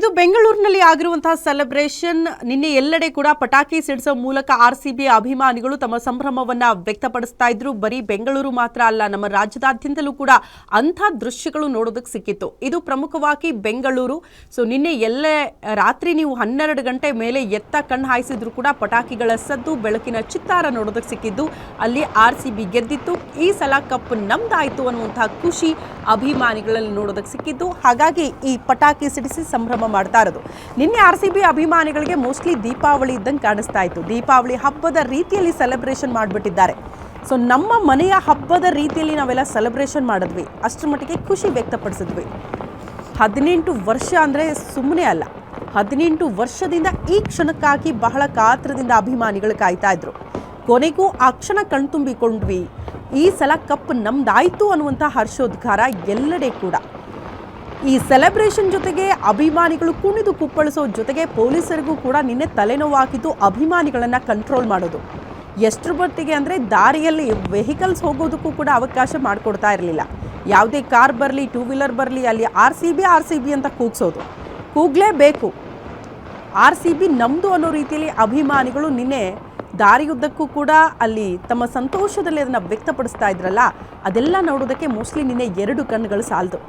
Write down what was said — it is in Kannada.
ಇದು ಬೆಂಗಳೂರಿನಲ್ಲಿ ಆಗಿರುವಂತಹ ಸೆಲೆಬ್ರೇಷನ್. ನಿನ್ನೆ ಎಲ್ಲೆಡೆ ಕೂಡ ಪಟಾಕಿ ಸಿಡಿಸೋ ಮೂಲಕ ಆರ್ಸಿಬಿ ಅಭಿಮಾನಿಗಳು ತಮ್ಮ ಸಂಭ್ರಮವನ್ನ ವ್ಯಕ್ತಪಡಿಸ್ತಾ ಇದ್ರು. ಬರೀ ಬೆಂಗಳೂರು ಮಾತ್ರ ಅಲ್ಲ, ನಮ್ಮ ರಾಜ್ಯದಾದ್ಯಂತಲೂ ಕೂಡ ಅಂಥ ದೃಶ್ಯಗಳು ನೋಡೋದಕ್ಕೆ ಸಿಕ್ಕಿತ್ತು. ಇದು ಪ್ರಮುಖವಾಗಿ ಬೆಂಗಳೂರು. ಸೊ ನಿನ್ನೆ ಎಲ್ಲೇ ರಾತ್ರಿ ನೀವು 12 ಗಂಟೆ ಮೇಲೆ ಎತ್ತ ಕಣ್ಣು ಹಾಯಿಸಿದ್ರು ಕೂಡ ಪಟಾಕಿಗಳ ಸದ್ದು, ಬೆಳಕಿನ ಚಿತ್ತಾರ ನೋಡೋದಕ್ಕೆ ಸಿಕ್ಕಿದ್ದು. ಅಲ್ಲಿ ಆರ್ಸಿಬಿ ಗೆದ್ದಿತ್ತು, ಈ ಸಲ ಕಪ್ ನಮ್ದಾಯ್ತು ಅನ್ನುವಂತಹ ಖುಷಿ ಅಭಿಮಾನಿಗಳಲ್ಲಿ ನೋಡೋದಕ್ಕೆ ಸಿಕ್ಕಿದ್ದು. ಹಾಗಾಗಿ ಈ ಪಟಾಕಿ ಸಿಡಿಸಿ ಸಂಭ್ರಮ ಮಾಡ್ತಾ ಇರೋದು. ನಿನ್ನೆ ಆರ್ಸಿಬಿ ಅಭಿಮಾನಿಗಳಿಗೆ ಮೋಸ್ಟ್ಲಿ ದೀಪಾವಳಿ ಇದ್ದಂಗೆ ಕಾಣಿಸ್ತಾ ಇತ್ತು. ದೀಪಾವಳಿ ಹಬ್ಬದ ರೀತಿಯಲ್ಲಿ ಸೆಲೆಬ್ರೇಷನ್ ಮಾಡಿಬಿಟ್ಟಿದ್ದಾರೆ. ಸೊ ನಮ್ಮ ಮನೆಯ ಹಬ್ಬದ ರೀತಿಯಲ್ಲಿ ನಾವೆಲ್ಲ ಸೆಲೆಬ್ರೇಷನ್ ಮಾಡಿದ್ವಿ, ಅಷ್ಟರ ಮಟ್ಟಿಗೆ ಖುಷಿ ವ್ಯಕ್ತಪಡಿಸಿದ್ವಿ. 18 ವರ್ಷ ಅಂದರೆ ಸುಮ್ಮನೆ ಅಲ್ಲ, 18 ವರ್ಷದಿಂದ ಈ ಕ್ಷಣಕ್ಕಾಗಿ ಬಹಳ ಕಾತ್ರದಿಂದ ಅಭಿಮಾನಿಗಳು ಕಾಯ್ತಾ ಇದ್ರು. ಕೊನೆಗೂ ಆ ಕ್ಷಣ ಕಣ್ತುಂಬಿಕೊಂಡ್ವಿ. ಈ ಸಲ ಕಪ್ ನಮ್ದಾಯ್ತು ಅನ್ನುವಂಥ ಹರ್ಷೋದ್ಗಾರ ಎಲ್ಲೆಡೆ ಕೂಡ. ಈ ಸೆಲೆಬ್ರೇಷನ್ ಜೊತೆಗೆ ಅಭಿಮಾನಿಗಳು ಕುಣಿದು ಕುಪ್ಪಳಿಸೋ ಜೊತೆಗೆ ಪೊಲೀಸರಿಗೂ ಕೂಡ ನಿನ್ನೆ ತಲೆನೋವಾಗಿದ್ದು ಅಭಿಮಾನಿಗಳನ್ನು ಕಂಟ್ರೋಲ್ ಮಾಡೋದು. ಎಷ್ಟರ ಮಟ್ಟಿಗೆ ಅಂದರೆ ದಾರಿಯಲ್ಲಿ ವೆಹಿಕಲ್ಸ್ ಹೋಗೋದಕ್ಕೂ ಕೂಡ ಅವಕಾಶ ಮಾಡಿಕೊಡ್ತಾ ಇರಲಿಲ್ಲ. ಯಾವುದೇ ಕಾರ್ ಬರಲಿ, 2 ವೀಲರ್ ಬರಲಿ, ಅಲ್ಲಿ ಆರ್ ಸಿ ಬಿ ಅಂತ ಕೂಗ್ಸೋದು, ಕೂಗಲೇಬೇಕು. RCB ನಮ್ಮದು ಅನ್ನೋ ರೀತಿಯಲ್ಲಿ ಅಭಿಮಾನಿಗಳು ನಿನ್ನೆ ದಾರಿಯುದ್ದಕ್ಕೂ ಕೂಡ ಅಲ್ಲಿ ತಮ್ಮ ಸಂತೋಷದಲ್ಲಿ ಅದನ್ನು ವ್ಯಕ್ತಪಡಿಸ್ತಾ ಇದ್ರಲ್ಲ, ಅದೆಲ್ಲ ನೋಡೋದಕ್ಕೆ ಮೋಸ್ಟ್ಲಿ ನಿನ್ನೆ 2 ಕಣ್ಣುಗಳು ಸಾಲದು.